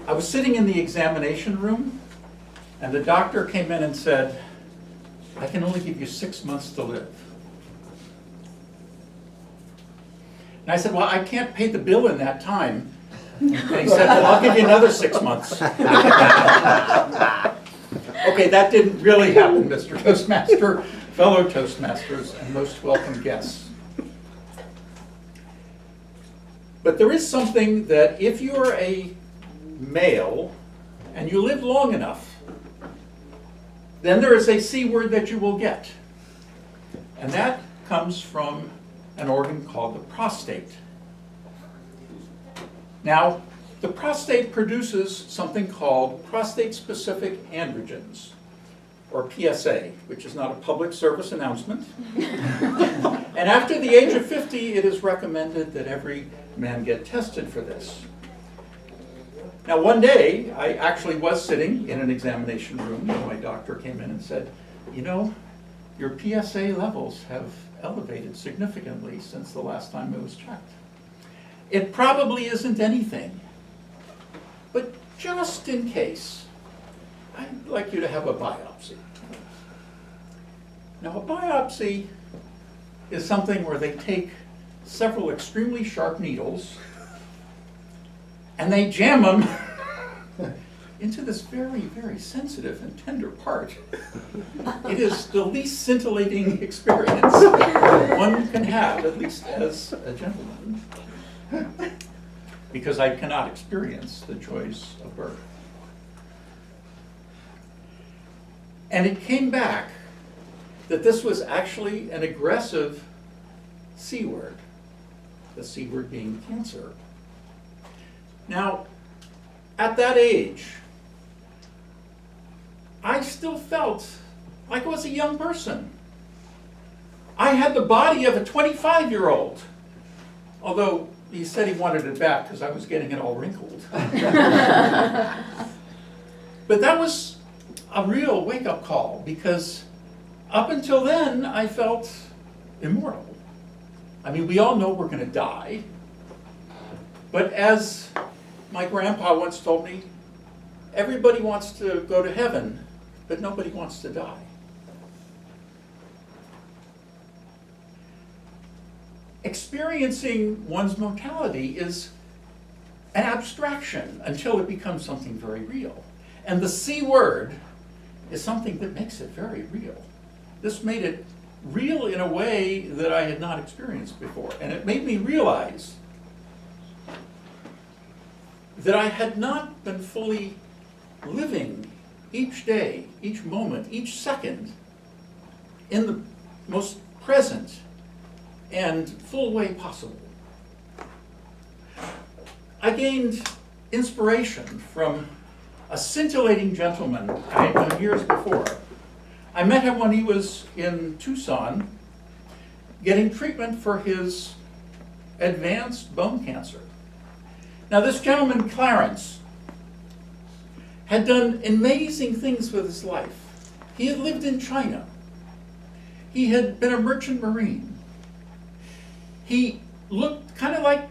I was sitting in the examination room, and the doctor came in and said, I can only give you 6 months to live. And I said, well, I can't pay the bill in that time. And he said, well, I'll give you another 6 months. Okay, that didn't really happen, Mr. Toastmaster, fellow Toastmasters, and most welcome guests. But there is something that if you're a male and you live long enough, then there is a C word that you will get. And that comes from an organ called the prostate. Now, the prostate produces something called prostate-specific androgens, or PSA, which is not a public service announcement. And after the age of 50, it is recommended that every man get tested for this. Now, one day, I actually was sitting in an examination room when my doctor came in and said, you know, your PSA levels have elevated significantly since the last time it was checked. It probably isn't anything, but just in case, I'd like you to have a biopsy. Now, a biopsy is something where they take several extremely sharp needles and they jam them into this very, very sensitive and tender part. It is the least scintillating experience one can have, at least as a gentleman, because I cannot experience the joys of birth. And it came back that this was actually an aggressive C word, the C word being cancer. Now, at that age, I still felt like I was a young person. I had the body of a 25-year-old, although he said he wanted it back because I was getting it all wrinkled. But that was a real wake-up call, because up until then, I felt immortal. I mean, we all know we're going to die, but as my grandpa once told me, everybody wants to go to heaven, but nobody wants to die. Experiencing one's mortality is an abstraction until it becomes something very real. And the C word is something that makes it very real. This made it real in a way that I had not experienced before. And it made me realize that I had not been fully living each day, each moment, each second in the most present and full way possible. I gained inspiration from a scintillating gentleman I had known years before. I met him when he was in Tucson getting treatment for his advanced bone cancer. Now, this gentleman, Clarence, had done amazing things with his life. He had lived in China. He had been a merchant marine. He looked kind of like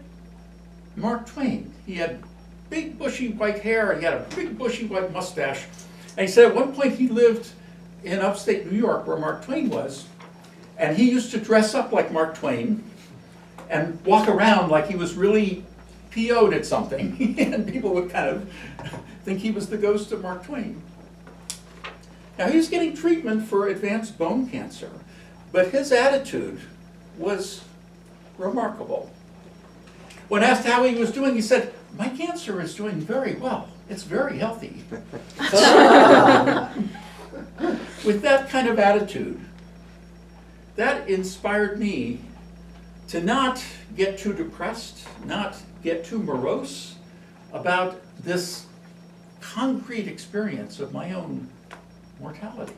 Mark Twain. He had big bushy white hair, and he had a big bushy white mustache. And he said at one point he lived in upstate New York where Mark Twain was, and he used to dress up like Mark Twain and walk around like he was really PO'd at something, and people would kind of think he was the ghost of Mark Twain. Now, he was getting treatment for advanced bone cancer, but his attitude was remarkable. When asked how he was doing, he said, "My cancer is doing very well. It's very healthy." With that kind of attitude, that inspired me to not get too depressed, not get too morose about this concrete experience of my own mortality.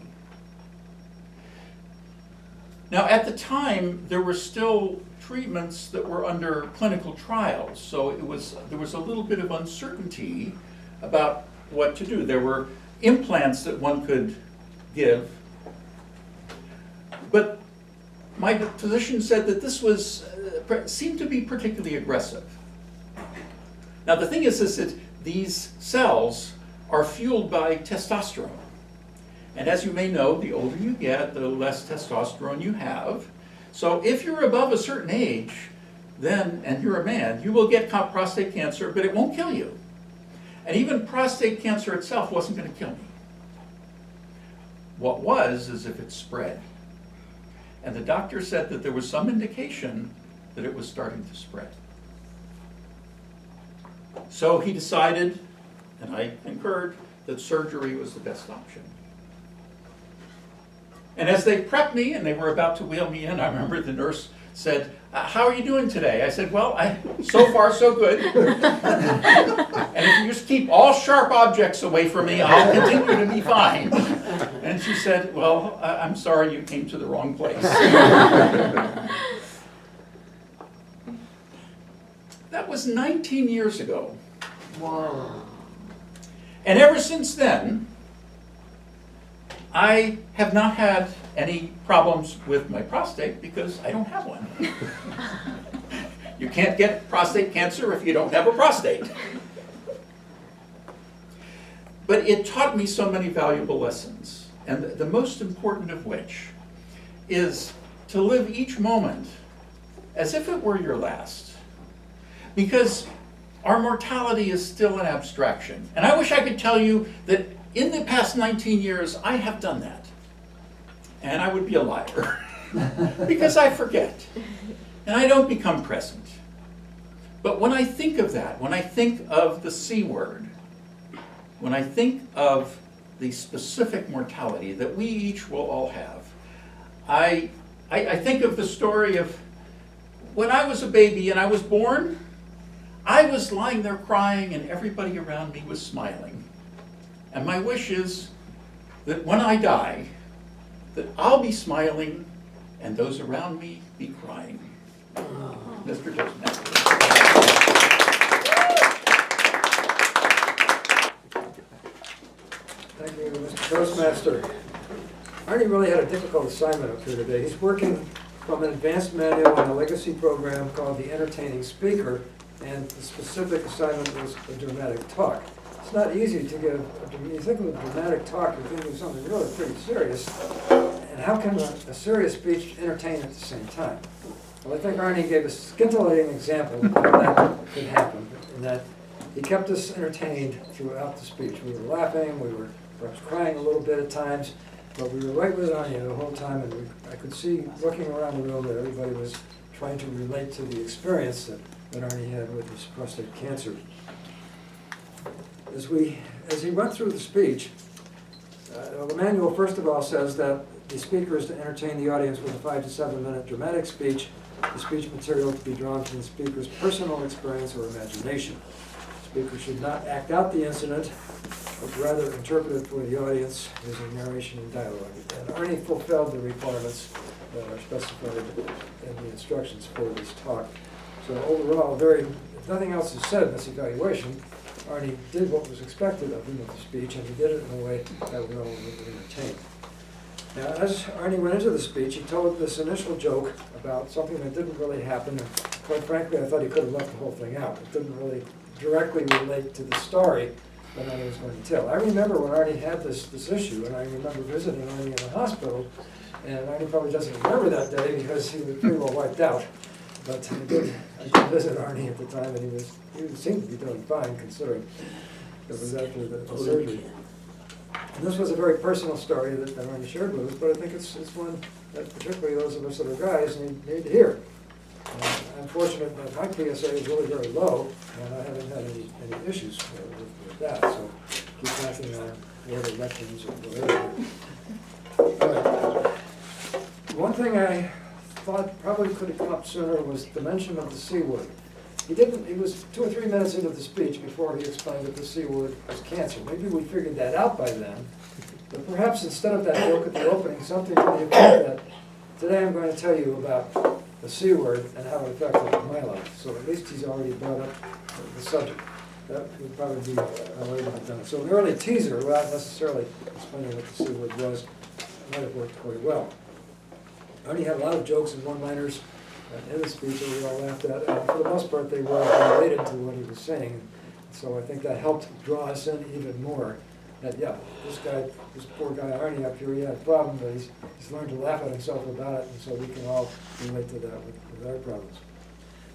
Now, at the time, there were still treatments that were under clinical trials, so there was a little bit of uncertainty about what to do. There were implants that one could give, but my physician said that this seemed to be particularly aggressive. Now, the thing is that these cells are fueled by testosterone. And as you may know, the older you get, the less testosterone you have. So if you're above a certain age, then, and you're a man, you will get prostate cancer, but it won't kill you. And even prostate cancer itself wasn't going to kill me. What was is if it spread. And the doctor said that there was some indication that it was starting to spread. So he decided, and I concurred, that surgery was the best option. And as they prepped me and they were about to wheel me in, I remember the nurse said, "How are you doing today?" I said, "Well, so far so good. And if you just keep all sharp objects away from me, I'll continue to be fine." And she said, "Well, I'm sorry you came to the wrong place." That was 19 years ago. Wow. And ever since then, I have not had any problems with my prostate because I don't have one. You can't get prostate cancer if you don't have a prostate. But it taught me so many valuable lessons, and the most important of which is to live each moment as if it were your last. Because our mortality is still an abstraction. And I wish I could tell you that in the past 19 years, I have done that. And I would be a liar. Because I forget. And I don't become present. But when I think of that, when I think of the C word, when I think of the specific mortality that we each will all have, I think of the story of when I was a baby and I was born, I was lying there crying and everybody around me was smiling. And my wish is that when I die, that I'll be smiling and those around me be crying. Mr. Toastmaster. Thank you, Mr. Toastmaster. Arnie really had a difficult assignment up here today. He's working from an advanced manual on a legacy program called The Entertaining Speaker, and the specific assignment was a dramatic talk. It's not easy to give, when you think of a dramatic talk, you're thinking of something really pretty serious. And how can a serious speech entertain at the same time? Well, I think Arnie gave a scintillating example of how that could happen, in that he kept us entertained throughout the speech. We were laughing, we were perhaps crying a little bit at times, but we were right with Arnie the whole time, and I could see, looking around the room, that everybody was trying to relate to the experience that Arnie had with his prostate cancer. As he went through the speech, the manual first of all says that the speaker is to entertain the audience with a 5 to 7 minute dramatic speech. The speech material to be drawn from the speaker's personal experience or imagination. The speaker should not act out the incident, but rather interpret it for the audience using narration and dialogue. And Arnie fulfilled the requirements that are specified in the instructions for this talk. So overall, if nothing else is said in this evaluation, Arnie did what was expected of him in the speech, and he did it in a way that will entertain. Now, as Arnie went into the speech, he told this initial joke about something that didn't really happen, and quite frankly, I thought he could have left the whole thing out. It didn't really directly relate to the story that Arnie was going to tell. I remember when Arnie had this issue, and I remember visiting Arnie in the hospital, and Arnie probably doesn't remember that day because he was pretty well wiped out. But I did visit Arnie at the time, and he seemed to be doing fine, considering it was after the surgery. And this was a very personal story that Arnie shared with us, but I think it's one that particularly those of us that are guys need to hear. I'm fortunate that my PSA is really very low, and I haven't had any issues with that, so keep knocking on whatever lectins or whatever. One thing I thought probably could have come up sooner was the mention of the C word. He was 2 or 3 minutes into the speech before he explained that the C word was cancer. Maybe we figured that out by then, but perhaps instead of that joke at the opening, something to the effect that today I'm going to tell you about the C word and how it affected my life. So at least he's already brought up the subject. That would probably be a way to have done it. So an early teaser, without necessarily explaining what the C word was, might have worked quite well. Arnie had a lot of jokes and one-liners in the speech that we all laughed at, and for the most part they were related to what he was saying. So I think that helped draw us in even more. That, yeah, this poor guy Arnie up here, he had a problem, but he's learned to laugh at himself about it, and so we can all relate to that with our problems.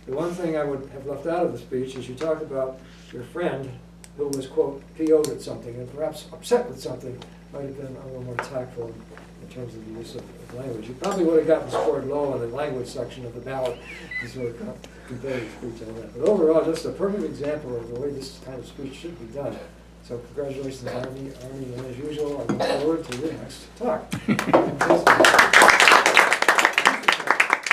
The one thing I would have left out of the speech is you talked about your friend who was, quote, PO'd at something, and perhaps upset with something, might have been a little more tactful in terms of the use of language. You probably would have gotten scored low in the language section of the ballot to sort of compare your speech on that. But overall, just a perfect example of the way this kind of speech should be done. So congratulations, Arnie, and as usual, I look forward to your next talk.